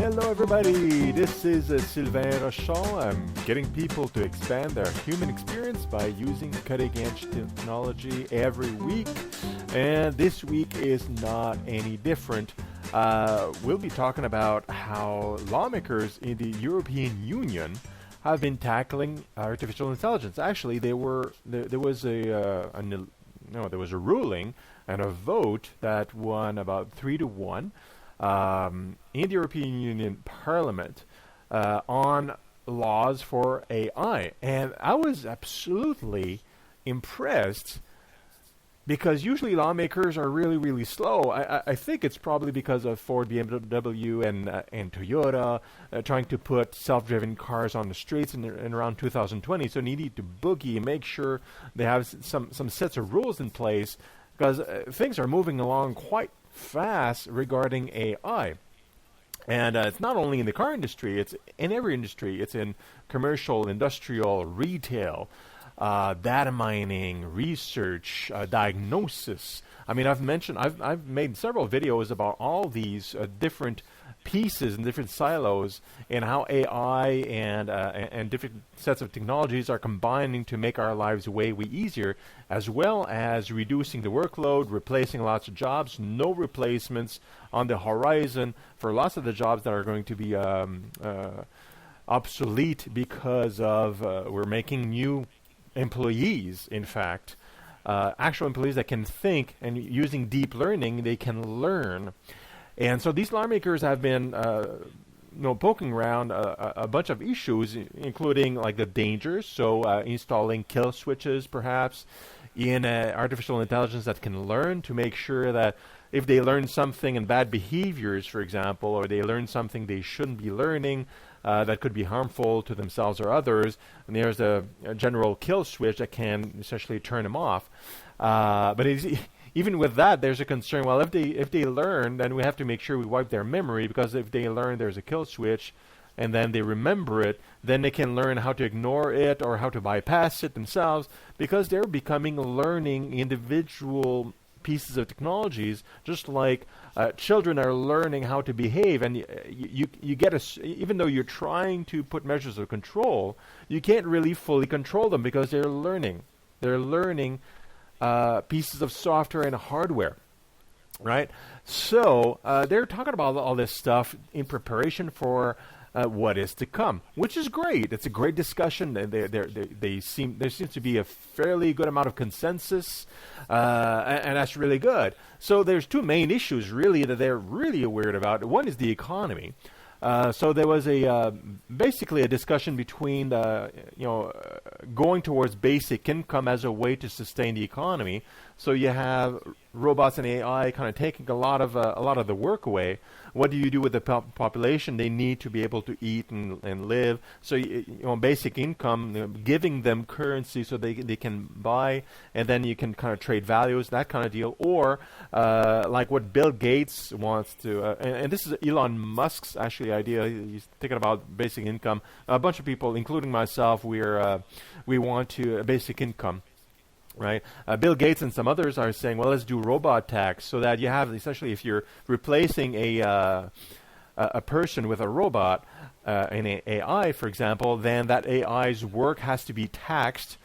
Hello, everybody. This is Sylvain Rochon. I'm getting people to expand their human experience by using cutting-edge technology every week. And this week is not any different. We'll be talking about how lawmakers in the European Union have been tackling artificial intelligence. Actually, there was a ruling and a vote that won about 3-1 in the European Union Parliament on laws for AI. And I was absolutely impressed because usually lawmakers are really, really slow. I think it's probably because of Ford, BMW, and Toyota trying to put self-driven cars on the streets in around 2020. So they need to boogie and make sure they have some sets of rules in place because things are moving along quite fast regarding AI. And it's not only in the car industry, it's in every industry. It's in commercial, industrial, retail, data mining, research, diagnosis. I mean, I've made several videos about all these different pieces and different silos and how AI and different sets of technologies are combining to make our lives way easier, as well as reducing the workload, replacing lots of jobs, no replacements on the horizon for lots of the jobs that are going to be obsolete because of we're making new employees, in fact, actual employees that can think, and using deep learning, they can learn. And so these lawmakers have been poking around a bunch of issues, including like the dangers, so installing kill switches perhaps in artificial intelligence that can learn, to make sure that if they learn something in bad behaviors, for example, or they learn something they shouldn't be learning, that could be harmful to themselves or others, and there's a general kill switch that can essentially turn them off. But even with that, there's a concern. Well, if they learn, then we have to make sure we wipe their memory, because if they learn there's a kill switch, and then they remember it, then they can learn how to ignore it or how to bypass it themselves, because they're becoming learning individual pieces of technologies, just like children are learning how to behave. And you get even though you're trying to put measures of control, you can't really fully control them because they're learning. They're learning pieces of software and hardware, right? So they're talking about all this stuff in preparation for what is to come, which is great. It's a great discussion. There seems to be a fairly good amount of consensus, and that's really good. So there's two main issues really that they're really worried about. One is the economy. So there was basically a discussion between going towards basic income as a way to sustain the economy. So you have robots and AI kind of taking a lot of the work away. What do you do with the population? They need to be able to eat and live. So basic income, giving them currency so they can buy, and then you can kind of trade values, that kind of deal. Or like what Bill Gates wants to, and this is Elon Musk's actually idea. He's thinking about basic income. A bunch of people, including myself, we want to basic income. Right, Bill Gates and some others are saying, well, let's do robot tax, so that you have essentially, if you're replacing a person with a robot, an AI, for example, then that AI's work has to be taxed,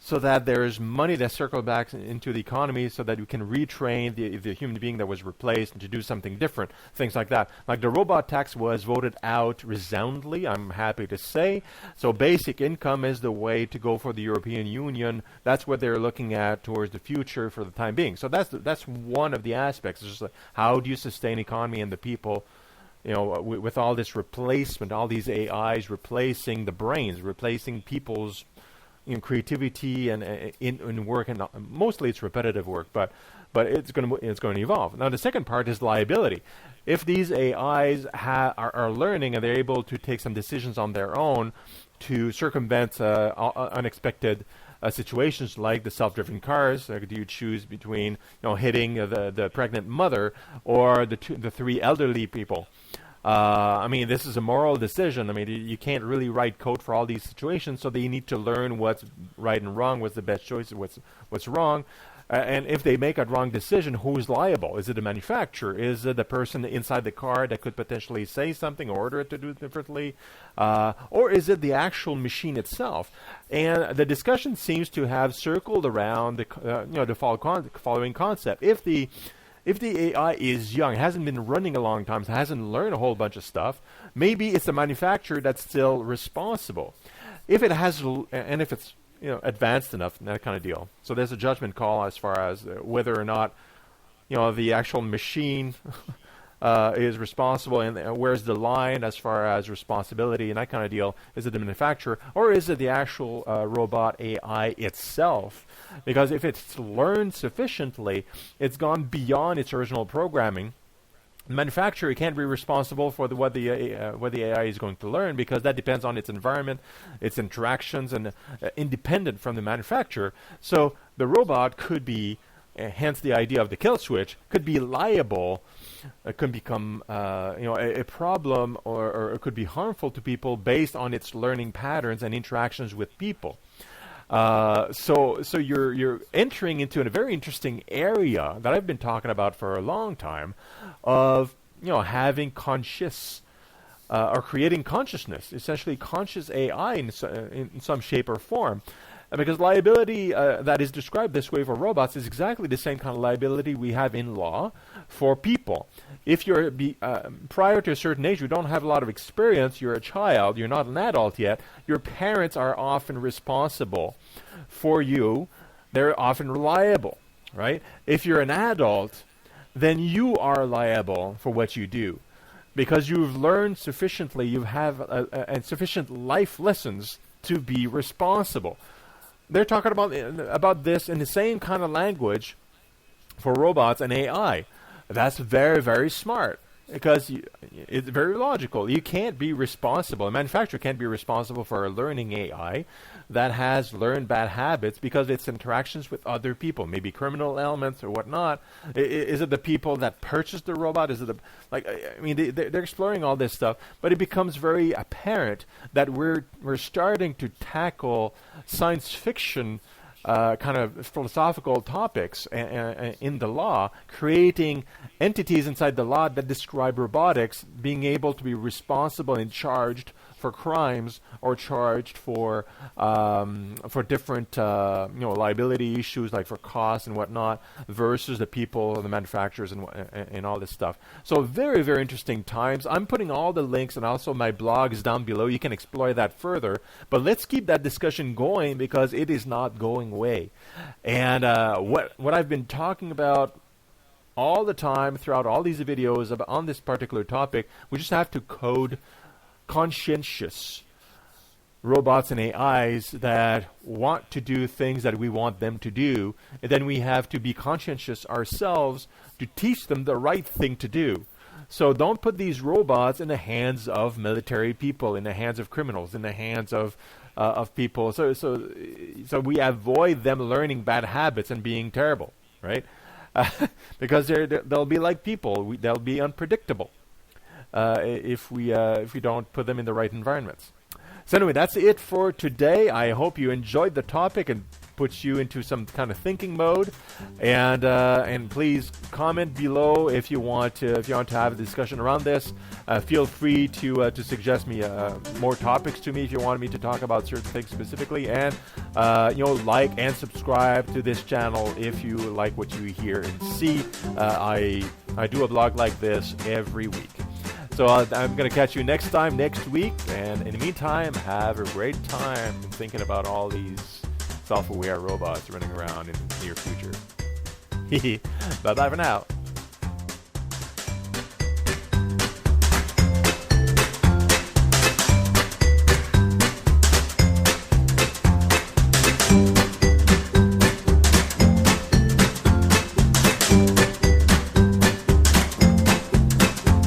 so that there's money that circles back into the economy, so that you can retrain the human being that was replaced and to do something different, things like that. Like the robot tax was voted out resoundingly, I'm happy to say. So basic income is the way to go for the European Union. That's what they're looking at towards the future for the time being. So that's one of the aspects. It's just like, how do you sustain economy and the people, with all this replacement, all these AIs replacing the brains, replacing people's creativity and in work, and mostly it's repetitive work, but it's going to evolve. Now the second part is liability. If these AIs are learning and they're able to take some decisions on their own to circumvent unexpected situations like the self-driven cars, do you choose between hitting the pregnant mother or the three elderly people? This is a moral decision. You can't really write code for all these situations, so they need to learn what's right and wrong, what's the best choice, what's wrong. And if they make a wrong decision, who's liable? Is it the manufacturer? Is it the person inside the car that could potentially say something or order it to do it differently? Or is it the actual machine itself? And the discussion seems to have circled around the following concept. If the AI is young, hasn't been running a long time, hasn't learned a whole bunch of stuff, maybe it's the manufacturer that's still responsible. If it has, and if it's advanced enough, that kind of deal. So there's a judgment call as far as whether or not the actual machine is responsible, and where's the line as far as responsibility and that kind of deal. Is it the manufacturer, or is it the actual robot AI itself? Because if it's learned sufficiently, it's gone beyond its original programming. The manufacturer can't be responsible for what the AI is going to learn, because that depends on its environment, its interactions, and independent from the manufacturer. So the robot could be, hence the idea of the kill switch, could be liable, could become a problem, or it could be harmful to people based on its learning patterns and interactions with people. So you're entering into a very interesting area that I've been talking about for a long time, of having conscious or creating consciousness, essentially conscious AI in some shape or form. Because liability that is described this way for robots is exactly the same kind of liability we have in law for people. If you're prior to a certain age, you don't have a lot of experience, you're a child, you're not an adult yet, your parents are often responsible for you. They're often reliable, right? If you're an adult, then you are liable for what you do, because you've learned sufficiently, you have sufficient life lessons to be responsible. They're talking about this in the same kind of language for robots and AI. That's very, very smart, because it's very logical. You can't be responsible. A manufacturer can't be responsible for a learning AI that has learned bad habits because of its interactions with other people, maybe criminal elements or whatnot. Is it the people that purchased the robot? Is it they're exploring all this stuff, but it becomes very apparent that we're starting to tackle science fiction kind of philosophical topics in the law, creating entities inside the law that describe robotics being able to be responsible and charged for crimes, or charged for different liability issues, like for costs and whatnot, versus the people, the manufacturers, and all this stuff. So very, very interesting times. I'm putting all the links and also my blogs down below. You can explore that further. But let's keep that discussion going, because it is not going away. And what I've been talking about all the time throughout all these videos on this particular topic, we just have to code conscientious robots and AIs that want to do things that we want them to do, and then we have to be conscientious ourselves to teach them the right thing to do. So don't put these robots in the hands of military people, in the hands of criminals, in the hands of people. So we avoid them learning bad habits and being terrible, right? Because they'll be like people. They'll be unpredictable if we don't put them in the right environments. So anyway, that's it for today. I hope you enjoyed the topic and puts you into some kind of thinking mode. And please comment below if you want to have a discussion around this. Feel free to suggest me more topics to me if you want me to talk about certain things specifically. And like and subscribe to this channel if you like what you hear and see. I do a blog like this every week. So I'm going to catch you next week. And in the meantime, have a great time thinking about all these self-aware robots running around in the near future. Bye-bye for now.